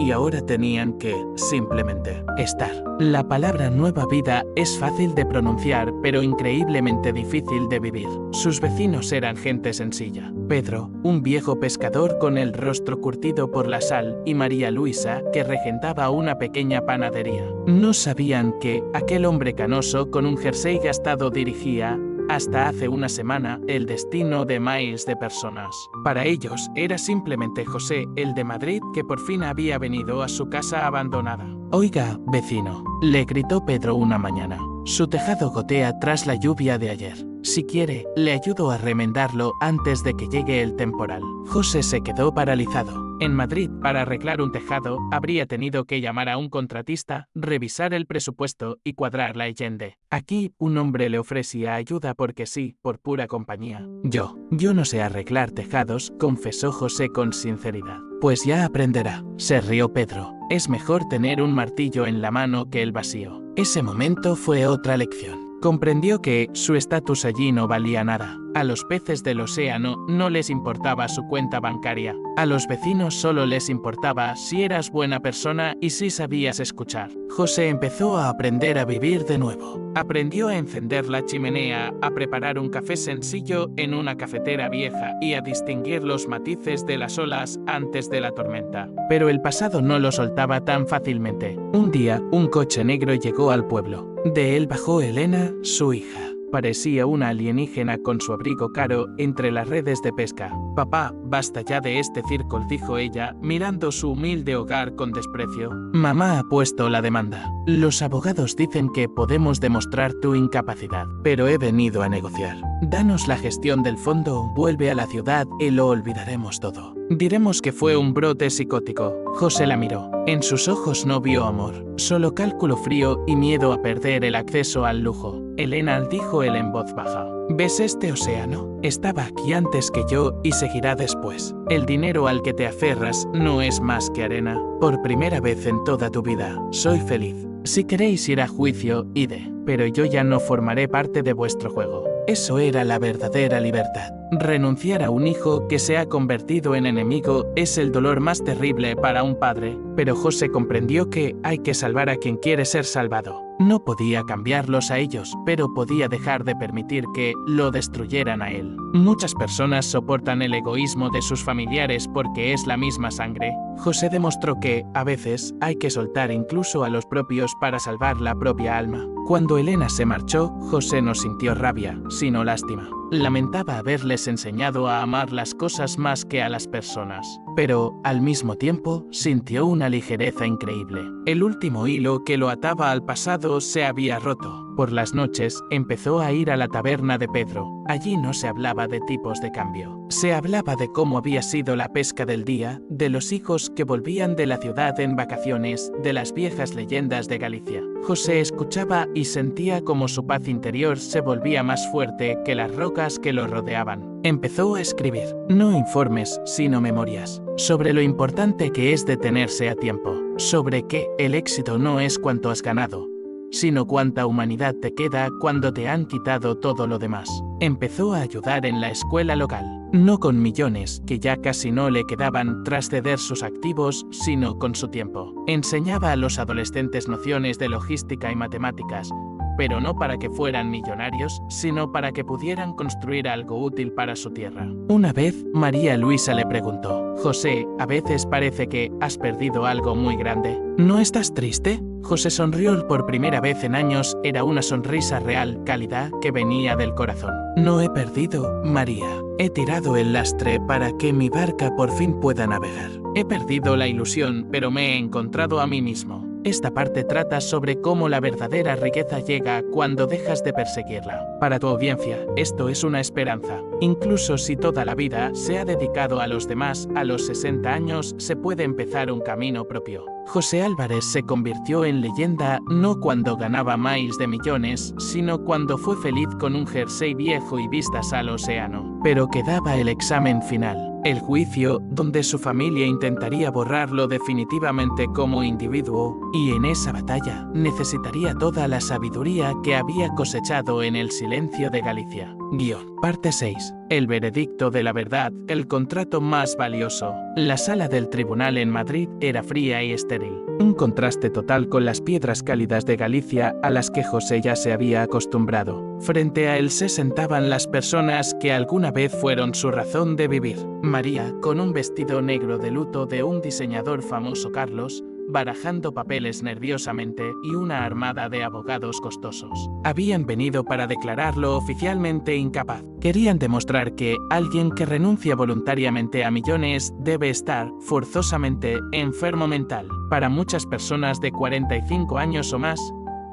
Y ahora tenían que, simplemente, estar. La palabra nueva vida es fácil de pronunciar, pero increíblemente difícil de vivir. Sus vecinos eran gente sencilla. Pedro, un viejo pescador con el rostro curtido por la sal, y María Luisa, que regentaba una pequeña panadería. No sabían que aquel hombre canoso con un jersey gastado dirigía, hasta hace una semana, el destino de miles de personas. Para ellos, era simplemente José, el de Madrid, que por fin había venido a su casa abandonada. «Oiga, vecino», le gritó Pedro una mañana. Su tejado gotea tras la lluvia de ayer. Si quiere, le ayudo a remendarlo antes de que llegue el temporal. José se quedó paralizado. En Madrid, para arreglar un tejado, habría tenido que llamar a un contratista, revisar el presupuesto y cuadrar la leyenda. Aquí, un hombre le ofrecía ayuda porque sí, por pura compañía. Yo no sé arreglar tejados, confesó José con sinceridad. Pues ya aprenderá, se rió Pedro. Es mejor tener un martillo en la mano que el vacío. Ese momento fue otra lección. Comprendió que su estatus allí no valía nada. A los peces del océano no les importaba su cuenta bancaria. A los vecinos solo les importaba si eras buena persona y si sabías escuchar. José empezó a aprender a vivir de nuevo. Aprendió a encender la chimenea, a preparar un café sencillo en una cafetera vieja y a distinguir los matices de las olas antes de la tormenta. Pero el pasado no lo soltaba tan fácilmente. Un día, un coche negro llegó al pueblo. De él bajó Elena, su hija. Parecía una alienígena con su abrigo caro entre las redes de pesca. Papá, basta ya de este circo, dijo ella, mirando su humilde hogar con desprecio. Mamá ha puesto la demanda. Los abogados dicen que podemos demostrar tu incapacidad, pero he venido a negociar. Danos la gestión del fondo, vuelve a la ciudad y lo olvidaremos todo. Diremos que fue un brote psicótico. José la miró. En sus ojos no vio amor, solo cálculo frío y miedo a perder el acceso al lujo. Elena, dijo él en voz baja. ¿Ves este océano? Estaba aquí antes que yo y seguirá después. El dinero al que te aferras no es más que arena. Por primera vez en toda tu vida, soy feliz. Si queréis ir a juicio, ide, pero yo ya no formaré parte de vuestro juego. Eso era la verdadera libertad. Renunciar a un hijo que se ha convertido en enemigo es el dolor más terrible para un padre, pero José comprendió que hay que salvar a quien quiere ser salvado. No podía cambiarlos a ellos, pero podía dejar de permitir que lo destruyeran a él. Muchas personas soportan el egoísmo de sus familiares porque es la misma sangre. José demostró que, a veces, hay que soltar incluso a los propios para salvar la propia alma. Cuando Elena se marchó, José no sintió rabia, sino lástima. Lamentaba haberles enseñado a amar las cosas más que a las personas, pero, al mismo tiempo, sintió una ligereza increíble. El último hilo que lo ataba al pasado se había roto. Por las noches, empezó a ir a la taberna de Pedro. Allí no se hablaba de tipos de cambio. Se hablaba de cómo había sido la pesca del día, de los hijos que volvían de la ciudad en vacaciones, de las viejas leyendas de Galicia. José escuchaba y sentía como su paz interior se volvía más fuerte que las rocas que lo rodeaban. Empezó a escribir, no informes, sino memorias, sobre lo importante que es detenerse a tiempo, sobre que el éxito no es cuánto has ganado, sino cuánta humanidad te queda cuando te han quitado todo lo demás. Empezó a ayudar en la escuela local, no con millones, que ya casi no le quedaban tras ceder sus activos, sino con su tiempo. Enseñaba a los adolescentes nociones de logística y matemáticas, pero no para que fueran millonarios, sino para que pudieran construir algo útil para su tierra. Una vez, María Luisa le preguntó, José, a veces parece que has perdido algo muy grande. ¿No estás triste? José sonrió por primera vez en años, era una sonrisa real, cálida, que venía del corazón. No he perdido, María. He tirado el lastre para que mi barca por fin pueda navegar. He perdido la ilusión, pero me he encontrado a mí mismo. Esta parte trata sobre cómo la verdadera riqueza llega cuando dejas de perseguirla. Para tu audiencia, esto es una esperanza. Incluso si toda la vida se ha dedicado a los demás, a los 60 años se puede empezar un camino propio. José Álvarez se convirtió en leyenda no cuando ganaba miles de millones, sino cuando fue feliz con un jersey viejo y vistas al océano. Pero quedaba el examen final, el juicio, donde su familia intentaría borrarlo definitivamente como individuo, y en esa batalla necesitaría toda la sabiduría que había cosechado en el silencio de Galicia. Parte 6. El veredicto de la verdad, el contrato más valioso. La sala del tribunal en Madrid era fría y estéril. Un contraste total con las piedras cálidas de Galicia a las que José ya se había acostumbrado. Frente a él se sentaban las personas que alguna vez fueron su razón de vivir. María, con un vestido negro de luto de un diseñador famoso, Carlos, barajando papeles nerviosamente, y una armada de abogados costosos. Habían venido para declararlo oficialmente incapaz. Querían demostrar que alguien que renuncia voluntariamente a millones debe estar, forzosamente, enfermo mental. Para muchas personas de 45 años o más,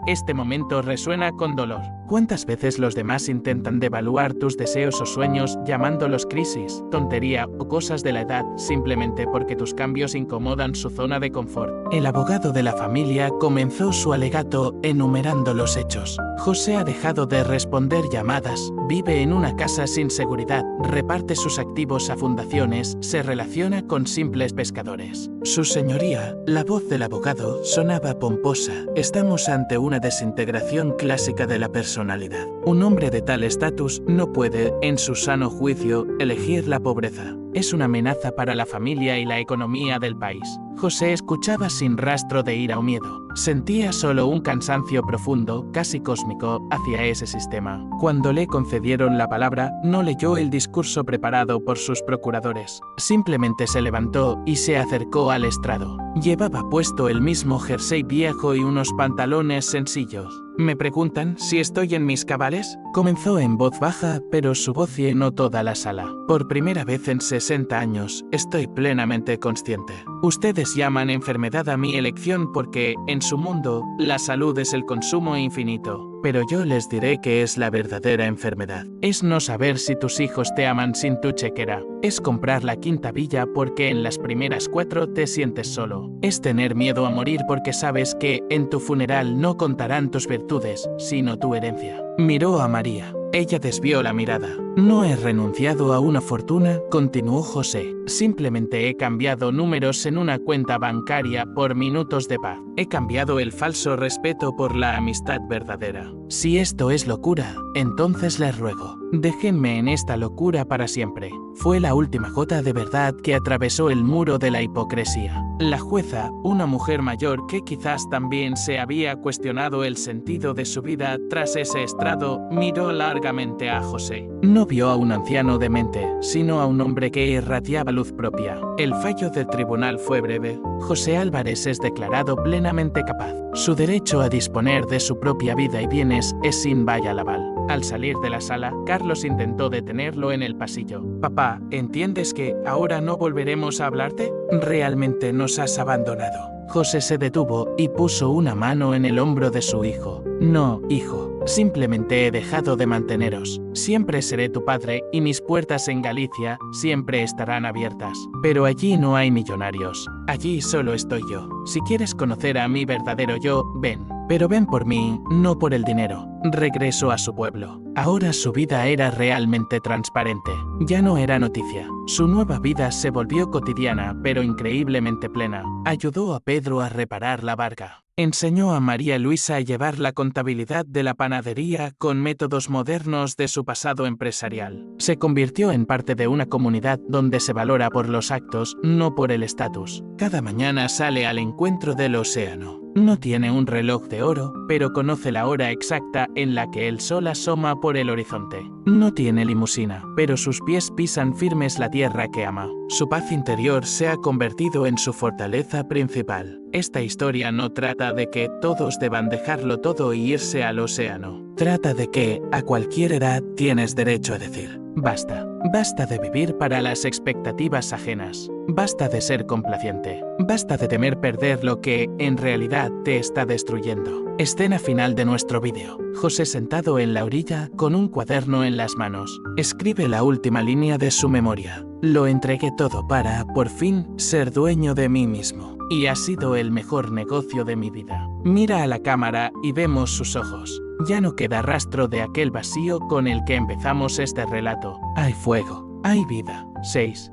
este momento resuena con dolor. ¿Cuántas veces los demás intentan devaluar tus deseos o sueños llamándolos crisis, tontería o cosas de la edad simplemente porque tus cambios incomodan su zona de confort? El abogado de la familia comenzó su alegato enumerando los hechos. José ha dejado de responder llamadas, vive en una casa sin seguridad, reparte sus activos a fundaciones, se relaciona con simples pescadores. Su señoría, la voz del abogado, sonaba pomposa. Estamos ante una desintegración clásica de la personalidad. Un hombre de tal estatus no puede, en su sano juicio, elegir la pobreza. Es una amenaza para la familia y la economía del país. José escuchaba sin rastro de ira o miedo. Sentía solo un cansancio profundo, casi cósmico, hacia ese sistema. Cuando le concedieron la palabra, no leyó el discurso preparado por sus procuradores. Simplemente se levantó y se acercó al estrado. Llevaba puesto el mismo jersey viejo y unos pantalones sencillos. ¿Me preguntan si estoy en mis cabales? Comenzó en voz baja, pero su voz llenó toda la sala. Por primera vez en 60 años, estoy plenamente consciente. Ustedes llaman enfermedad a mi elección porque, en su mundo, la salud es el consumo infinito. Pero yo les diré que es la verdadera enfermedad. Es no saber si tus hijos te aman sin tu chequera. Es comprar la quinta villa porque en las primeras 4 te sientes solo. Es tener miedo a morir porque sabes que en tu funeral no contarán tus virtudes, sino tu herencia. Miró a María. Ella desvió la mirada. No he renunciado a una fortuna, continuó José. Simplemente he cambiado números en una cuenta bancaria por minutos de paz. He cambiado el falso respeto por la amistad verdadera. Si esto es locura, entonces les ruego, déjenme en esta locura para siempre. Fue la última gota de verdad que atravesó el muro de la hipocresía. La jueza, una mujer mayor que quizás también se había cuestionado el sentido de su vida tras ese estrado, miró largamente a José. No vio a un anciano demente, sino a un hombre que irradiaba luz propia. El fallo del tribunal fue breve. José Álvarez es declarado plenamente capaz. Su derecho a disponer de su propia vida y bienes es sin valla laval. Al salir de la sala, Carlos intentó detenerlo en el pasillo. Papá, ¿entiendes que ahora no volveremos a hablarte? Realmente nos has abandonado. José se detuvo y puso una mano en el hombro de su hijo. No, hijo, simplemente he dejado de manteneros. Siempre seré tu padre y mis puertas en Galicia siempre estarán abiertas. Pero allí no hay millonarios. Allí solo estoy yo. Si quieres conocer a mi verdadero yo, ven. Pero ven por mí, no por el dinero. Regresó a su pueblo. Ahora su vida era realmente transparente. Ya no era noticia. Su nueva vida se volvió cotidiana, pero increíblemente plena. Ayudó a Pedro a reparar la barca. Enseñó a María Luisa a llevar la contabilidad de la panadería con métodos modernos de su pasado empresarial. Se convirtió en parte de una comunidad donde se valora por los actos, no por el estatus. Cada mañana sale al encuentro del océano. No tiene un reloj de oro, pero conoce la hora exacta en la que el sol asoma por el horizonte. No tiene limusina, pero sus pies pisan firmes la tierra que ama. Su paz interior se ha convertido en su fortaleza principal. Esta historia no trata de que todos deban dejarlo todo y irse al océano. Trata de que, a cualquier edad, tienes derecho a decir: basta. Basta de vivir para las expectativas ajenas. Basta de ser complaciente. Basta de temer perder lo que, en realidad, te está destruyendo. Escena final de nuestro vídeo. José sentado en la orilla, con un cuaderno en las manos. Escribe la última línea de su memoria. Lo entregué todo para, por fin, ser dueño de mí mismo. Y ha sido el mejor negocio de mi vida. Mira a la cámara y vemos sus ojos. Ya no queda rastro de aquel vacío con el que empezamos este relato. Hay fuego, hay vida. 6.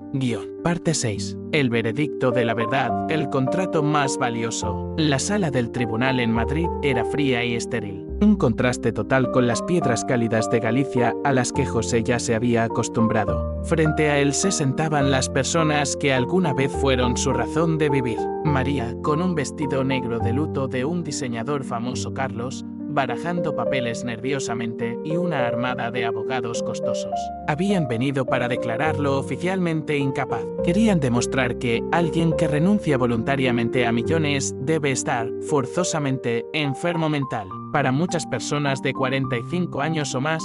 Parte 6. El veredicto de la verdad, el contrato más valioso. La sala del tribunal en Madrid era fría y estéril. Un contraste total con las piedras cálidas de Galicia a las que José ya se había acostumbrado. Frente a él se sentaban las personas que alguna vez fueron su razón de vivir. María, con un vestido negro de luto de un diseñador famoso, Carlos, barajando papeles nerviosamente, y una armada de abogados costosos. Habían venido para declararlo oficialmente incapaz. Querían demostrar que alguien que renuncia voluntariamente a millones debe estar, forzosamente, enfermo mental. Para muchas personas de 45 años o más,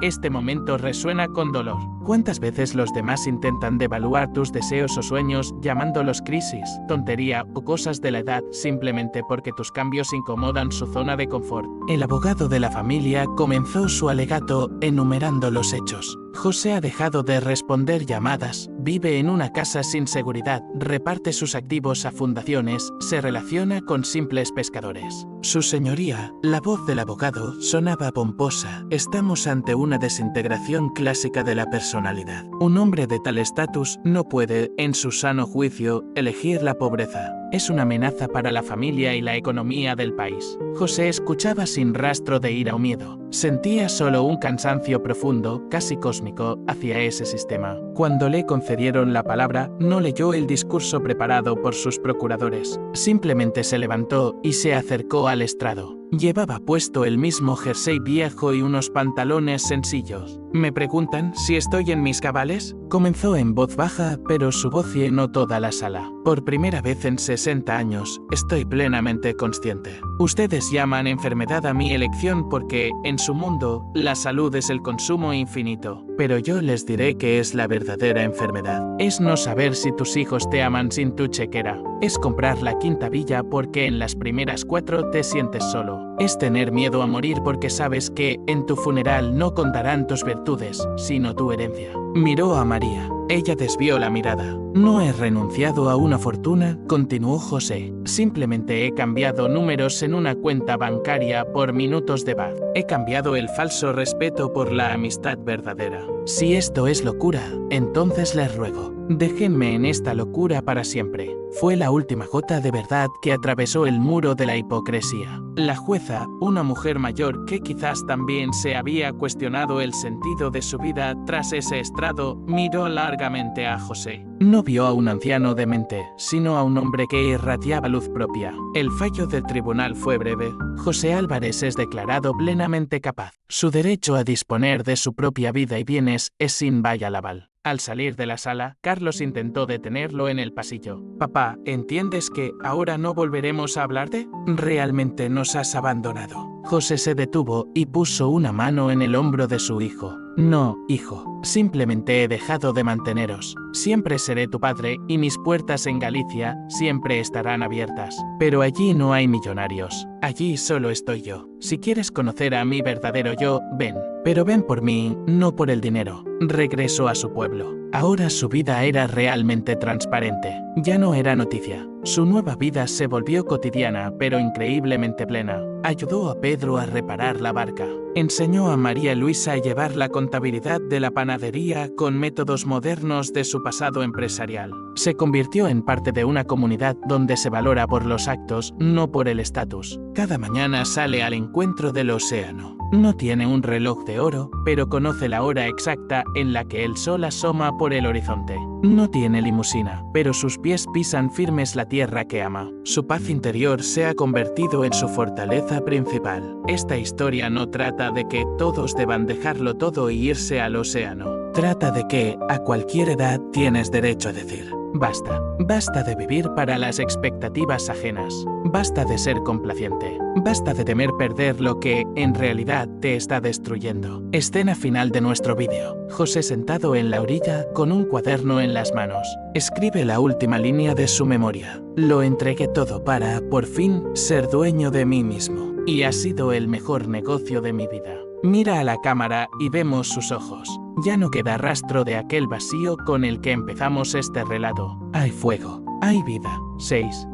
este momento resuena con dolor. ¿Cuántas veces los demás intentan devaluar tus deseos o sueños llamándolos crisis, tontería o cosas de la edad simplemente porque tus cambios incomodan su zona de confort? El abogado de la familia comenzó su alegato enumerando los hechos. José ha dejado de responder llamadas, vive en una casa sin seguridad, reparte sus activos a fundaciones, se relaciona con simples pescadores. Su señoría, la voz del abogado, sonaba pomposa. Estamos ante una desintegración clásica de la personalidad. Un hombre de tal estatus no puede, en su sano juicio, elegir la pobreza. Es una amenaza para la familia y la economía del país. José escuchaba sin rastro de ira o miedo. Sentía solo un cansancio profundo, casi cósmico, hacia ese sistema. Cuando le concedieron la palabra, no leyó el discurso preparado por sus procuradores. Simplemente se levantó y se acercó al estrado. Llevaba puesto el mismo jersey viejo y unos pantalones sencillos. ¿Me preguntan si estoy en mis cabales? Comenzó en voz baja, pero su voz llenó toda la sala. Por primera vez en 60 años, estoy plenamente consciente. Ustedes llaman enfermedad a mi elección porque, en su mundo, la salud es el consumo infinito. Pero yo les diré que es la verdadera enfermedad. Es no saber si tus hijos te aman sin tu chequera. Es comprar la quinta villa porque en las primeras 4 te sientes solo. Es tener miedo a morir porque sabes que, en tu funeral no contarán tus virtudes, sino tu herencia. Miró a María. Ella desvió la mirada. No he renunciado a una fortuna, continuó José. Simplemente he cambiado números en una cuenta bancaria por minutos de paz. He cambiado el falso respeto por la amistad verdadera. Si esto es locura, entonces les ruego, déjenme en esta locura para siempre. Fue la última gota de verdad que atravesó el muro de la hipocresía. La jueza, una mujer mayor que quizás también se había cuestionado el sentido de su vida tras ese estrado, miró largamente a José. No vio a un anciano demente, sino a un hombre que irradiaba luz propia. El fallo del tribunal fue breve. José Álvarez es declarado plenamente capaz. Su derecho a disponer de su propia vida y bienes es sin valla laval. Al salir de la sala, Carlos intentó detenerlo en el pasillo. Papá, ¿entiendes que ahora no volveremos a hablarte? Realmente nos has abandonado. José se detuvo y puso una mano en el hombro de su hijo. No, hijo, simplemente he dejado de manteneros. Siempre seré tu padre y mis puertas en Galicia siempre estarán abiertas. Pero allí no hay millonarios. Allí solo estoy yo. Si quieres conocer a mi verdadero yo, ven. Pero ven por mí, no por el dinero. Regresó a su pueblo. Ahora su vida era realmente transparente. Ya no era noticia. Su nueva vida se volvió cotidiana, pero increíblemente plena. Ayudó a Pedro a reparar la barca. Enseñó a María Luisa a llevar la contabilidad de la panadería con métodos modernos de su pasado empresarial. Se convirtió en parte de una comunidad donde se valora por los actos, no por el estatus. Cada mañana sale al encuentro del océano. No tiene un reloj de oro, pero conoce la hora exacta en la que el sol asoma por el horizonte. No tiene limusina, pero sus pies pisan firmes la tierra que ama. Su paz interior se ha convertido en su fortaleza principal. Esta historia no trata de que todos deban dejarlo todo y irse al océano. Trata de que, a cualquier edad, tienes derecho a decir: basta. Basta de vivir para las expectativas ajenas. Basta de ser complaciente. Basta de temer perder lo que, en realidad, te está destruyendo. Escena final de nuestro vídeo. José sentado en la orilla, con un cuaderno en las manos. Escribe la última línea de su memoria. Lo entregué todo para, por fin, ser dueño de mí mismo. Y ha sido el mejor negocio de mi vida. Mira a la cámara y vemos sus ojos. Ya no queda rastro de aquel vacío con el que empezamos este relato. Hay fuego, hay vida. 6.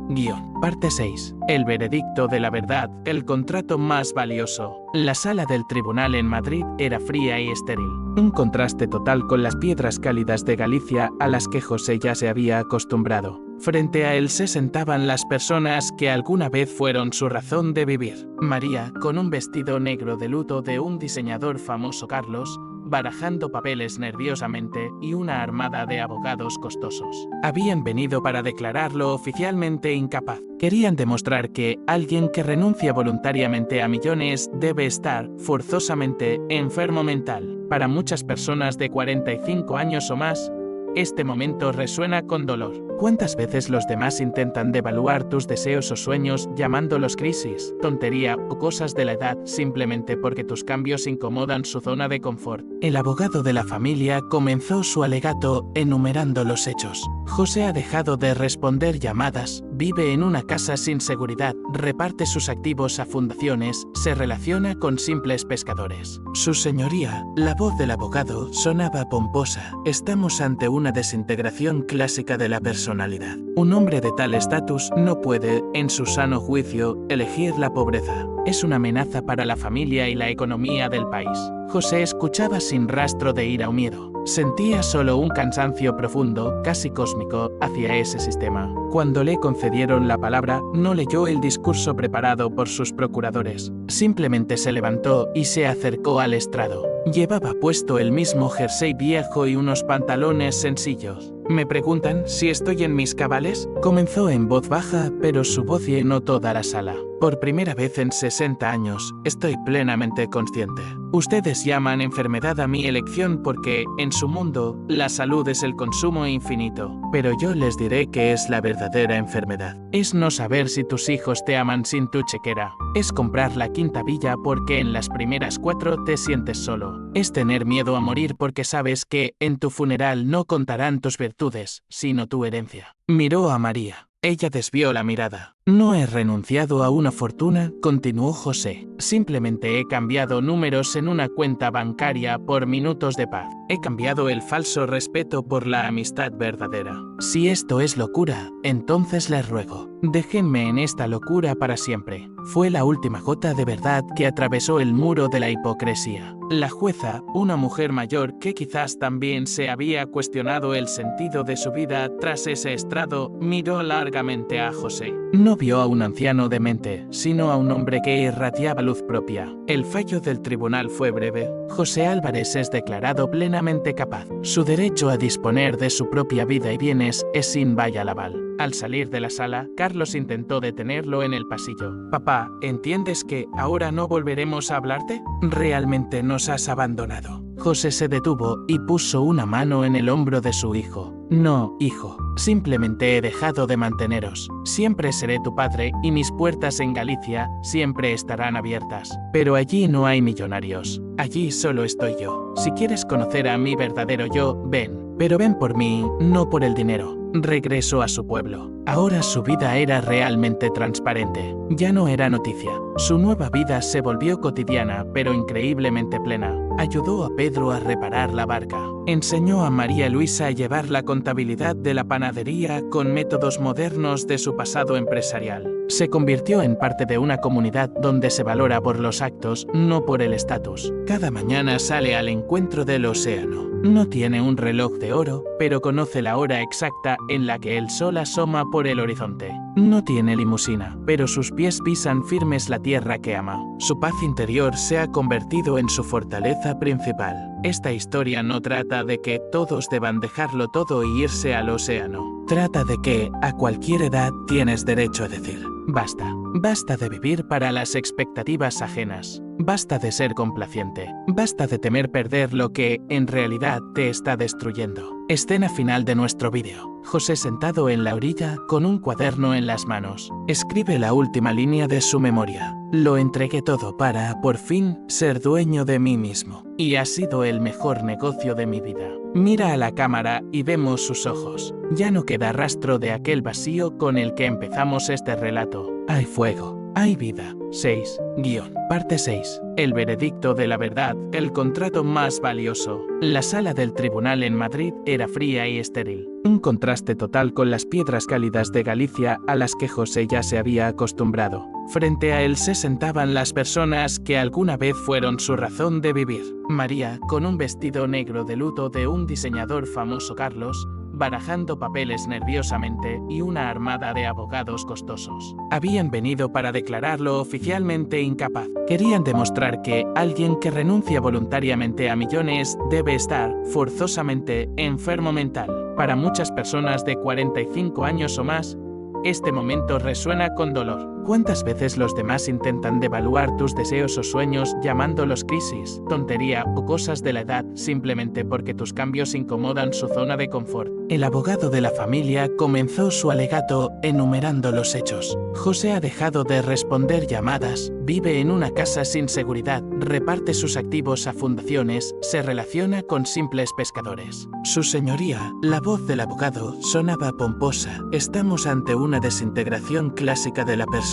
Parte 6. El veredicto de la verdad, el contrato más valioso. La sala del tribunal en Madrid era fría y estéril. Un contraste total con las piedras cálidas de Galicia a las que José ya se había acostumbrado. Frente a él se sentaban las personas que alguna vez fueron su razón de vivir. María, con un vestido negro de luto de un diseñador famoso, Carlos, barajando papeles nerviosamente, y una armada de abogados costosos. Habían venido para declararlo oficialmente incapaz. Querían demostrar que alguien que renuncia voluntariamente a millones debe estar, forzosamente, enfermo mental. Para muchas personas de 45 años o más, este momento resuena con dolor. ¿Cuántas veces los demás intentan devaluar tus deseos o sueños llamándolos crisis, tontería o cosas de la edad simplemente porque tus cambios incomodan su zona de confort? El abogado de la familia comenzó su alegato enumerando los hechos. José ha dejado de responder llamadas, vive en una casa sin seguridad, reparte sus activos a fundaciones, se relaciona con simples pescadores. Su señoría, la voz del abogado sonaba pomposa. Estamos ante una desintegración clásica de la personalidad. Un hombre de tal estatus no puede, en su sano juicio, elegir la pobreza. Es una amenaza para la familia y la economía del país. José escuchaba sin rastro de ira o miedo. Sentía solo un cansancio profundo, casi cósmico, hacia ese sistema. Cuando le concedieron la palabra, no leyó el discurso preparado por sus procuradores. Simplemente se levantó y se acercó al estrado. Llevaba puesto el mismo jersey viejo y unos pantalones sencillos. ¿Me preguntan si estoy en mis cabales? Comenzó en voz baja, pero su voz llenó toda la sala. Por primera vez en 60 años, estoy plenamente consciente. Ustedes llaman enfermedad a mi elección porque, en su mundo, la salud es el consumo infinito. Pero yo les diré que es la verdadera enfermedad. Es no saber si tus hijos te aman sin tu chequera. Es comprar la quinta villa porque en las primeras 4 te sientes solo. Es tener miedo a morir porque sabes que, en tu funeral no contarán tus virtudes, sino tu herencia. Miró a María. Ella desvió la mirada. No he renunciado a una fortuna, continuó José. Simplemente he cambiado números en una cuenta bancaria por minutos de paz. He cambiado el falso respeto por la amistad verdadera. Si esto es locura, entonces les ruego, déjenme en esta locura para siempre. Fue la última gota de verdad que atravesó el muro de la hipocresía. La jueza, una mujer mayor que quizás también se había cuestionado el sentido de su vida tras ese estrado, miró largamente a José. No vio a un anciano demente, sino a un hombre que irradiaba luz propia. El fallo del tribunal fue breve. José Álvarez es declarado plenamente capaz. Su derecho a disponer de su propia vida y bienes es sin vaya laval. Al salir de la sala, Carlos intentó detenerlo en el pasillo. Papá, ¿entiendes que ahora no volveremos a hablarte? ¿Realmente nos has abandonado? José se detuvo y puso una mano en el hombro de su hijo. No, hijo, simplemente he dejado de manteneros. Siempre seré tu padre y mis puertas en Galicia siempre estarán abiertas. Pero allí no hay millonarios. Allí solo estoy yo. Si quieres conocer a mi verdadero yo, ven. Pero ven por mí, no por el dinero. Regresó a su pueblo. Ahora su vida era realmente transparente. Ya no era noticia. Su nueva vida se volvió cotidiana, pero increíblemente plena. Ayudó a Pedro a reparar la barca. Enseñó a María Luisa a llevar la contabilidad de la panadería con métodos modernos de su pasado empresarial. Se convirtió en parte de una comunidad donde se valora por los actos, no por el estatus. Cada mañana sale al encuentro del océano. No tiene un reloj de oro, pero conoce la hora exacta en la que el sol asoma por el horizonte. No tiene limusina, pero sus pies pisan firmes la tierra que ama. Su paz interior se ha convertido en su fortaleza principal. Esta historia no trata de que todos deban dejarlo todo y irse al océano. Trata de que, a cualquier edad, tienes derecho a decir: basta. Basta de vivir para las expectativas ajenas. Basta de ser complaciente. Basta de temer perder lo que, en realidad, te está destruyendo. Escena final de nuestro vídeo. José sentado en la orilla, con un cuaderno en las manos. Escribe la última línea de su memoria. Lo entregué todo para, por fin, ser dueño de mí mismo. Y ha sido el mejor negocio de mi vida. Mira a la cámara y vemos sus ojos. Ya no queda rastro de aquel vacío con el que empezamos este relato. Hay fuego. Hay vida. 6. Parte 6. El veredicto de la verdad, el contrato más valioso. La sala del tribunal en Madrid era fría y estéril. Un contraste total con las piedras cálidas de Galicia a las que José ya se había acostumbrado. Frente a él se sentaban las personas que alguna vez fueron su razón de vivir. María, con un vestido negro de luto de un diseñador famoso, Carlos, barajando papeles nerviosamente, y una armada de abogados costosos. Habían venido para declararlo oficialmente incapaz. Querían demostrar que alguien que renuncia voluntariamente a millones debe estar, forzosamente, enfermo mental. Para muchas personas de 45 años o más, este momento resuena con dolor. ¿Cuántas veces los demás intentan devaluar tus deseos o sueños llamándolos crisis, tontería o cosas de la edad simplemente porque tus cambios incomodan su zona de confort? El abogado de la familia comenzó su alegato enumerando los hechos. José ha dejado de responder llamadas, vive en una casa sin seguridad, reparte sus activos a fundaciones, se relaciona con simples pescadores. Su señoría, la voz del abogado, sonaba pomposa. Estamos ante una desintegración clásica de la personalidad.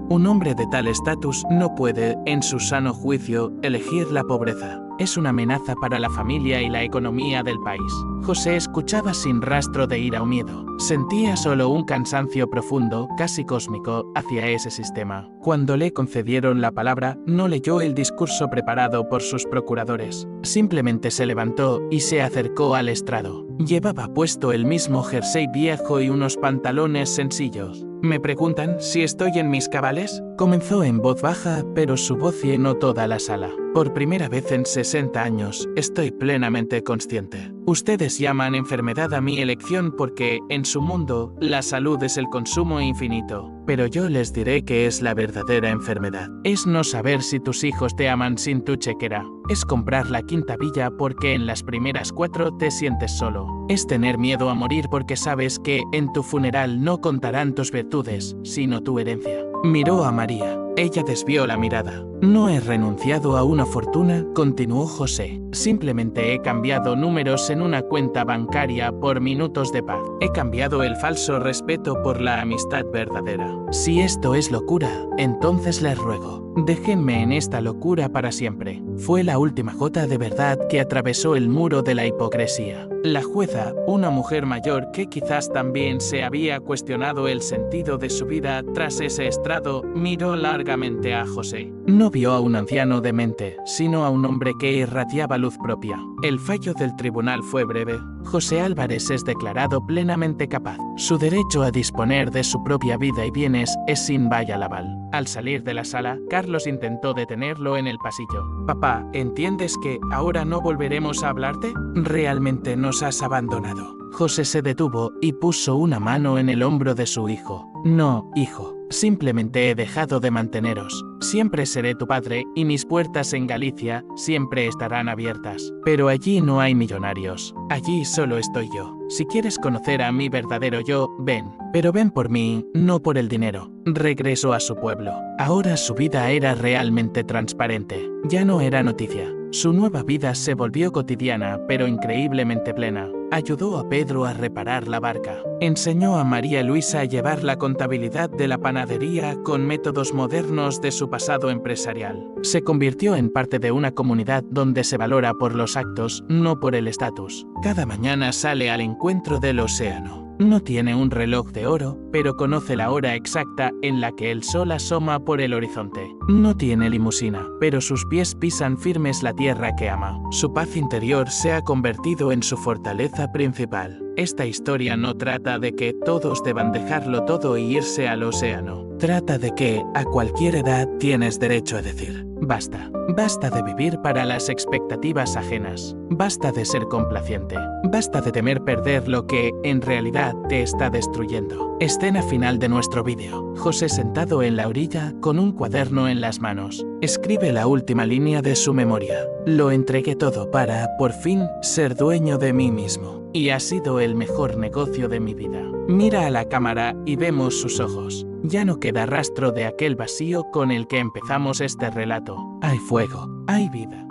Un hombre de tal estatus no puede, en su sano juicio, elegir la pobreza. Es una amenaza para la familia y la economía del país. José escuchaba sin rastro de ira o miedo. Sentía solo un cansancio profundo, casi cósmico, hacia ese sistema. Cuando le concedieron la palabra, no leyó el discurso preparado por sus procuradores. Simplemente se levantó y se acercó al estrado. Llevaba puesto el mismo jersey viejo y unos pantalones sencillos. ¿Me preguntan si estoy en mis cabales? Comenzó en voz baja, pero su voz llenó toda la sala. Por primera vez en 60 años, estoy plenamente consciente. Ustedes llaman enfermedad a mi elección porque, en su mundo, la salud es el consumo infinito. Pero yo les diré que es la verdadera enfermedad. Es no saber si tus hijos te aman sin tu chequera. Es comprar la quinta villa porque en las primeras 4 te sientes solo. Es tener miedo a morir porque sabes que en tu funeral no contarán tus virtudes, sino tu herencia. Miró a María. Ella desvió la mirada. No he renunciado a una fortuna, continuó José. Simplemente he cambiado números en una cuenta bancaria por minutos de paz. He cambiado el falso respeto por la amistad verdadera. Si esto es locura, entonces les ruego, déjenme en esta locura para siempre. Fue la última gota de verdad que atravesó el muro de la hipocresía. La jueza, una mujer mayor que quizás también se había cuestionado el sentido de su vida tras ese estrado, miró largamente a José. No vio a un anciano demente, sino a un hombre que irradiaba luz propia. El fallo del tribunal fue breve. José Álvarez es declarado plenamente capaz. Su derecho a disponer de su propia vida y bienes es sin valla laval. Al salir de la sala, Carlos intentó detenerlo en el pasillo. Papá, ¿entiendes que ahora no volveremos a hablarte? Realmente nos has abandonado. José se detuvo y puso una mano en el hombro de su hijo. No, hijo. Simplemente he dejado de manteneros. Siempre seré tu padre y mis puertas en Galicia siempre estarán abiertas. Pero allí no hay millonarios. Allí solo estoy yo. Si quieres conocer a mi verdadero yo, ven. Pero ven por mí, no por el dinero. Regresó a su pueblo. Ahora su vida era realmente transparente. Ya no era noticia. Su nueva vida se volvió cotidiana, pero increíblemente plena. Ayudó a Pedro a reparar la barca. Enseñó a María Luisa a llevar la contabilidad de la panadería con métodos modernos de su pasado empresarial. Se convirtió en parte de una comunidad donde se valora por los actos, no por el estatus. Cada mañana sale al encuentro del océano. No tiene un reloj de oro, pero conoce la hora exacta en la que el sol asoma por el horizonte. No tiene limusina, pero sus pies pisan firmes la tierra que ama. Su paz interior se ha convertido en su fortaleza principal. Esta historia no trata de que todos deban dejarlo todo y irse al océano. Trata de que, a cualquier edad, tienes derecho a decir, basta. Basta de vivir para las expectativas ajenas. Basta de ser complaciente. Basta de temer perder lo que, en realidad, te está destruyendo. Escena final de nuestro vídeo. José sentado en la orilla, con un cuaderno en las manos. Escribe la última línea de su memoria. Lo entregué todo para, por fin, ser dueño de mí mismo. Y ha sido el mejor negocio de mi vida. Mira a la cámara y vemos sus ojos. Ya no queda rastro de aquel vacío con el que empezamos este relato. Hay fuego, hay vida.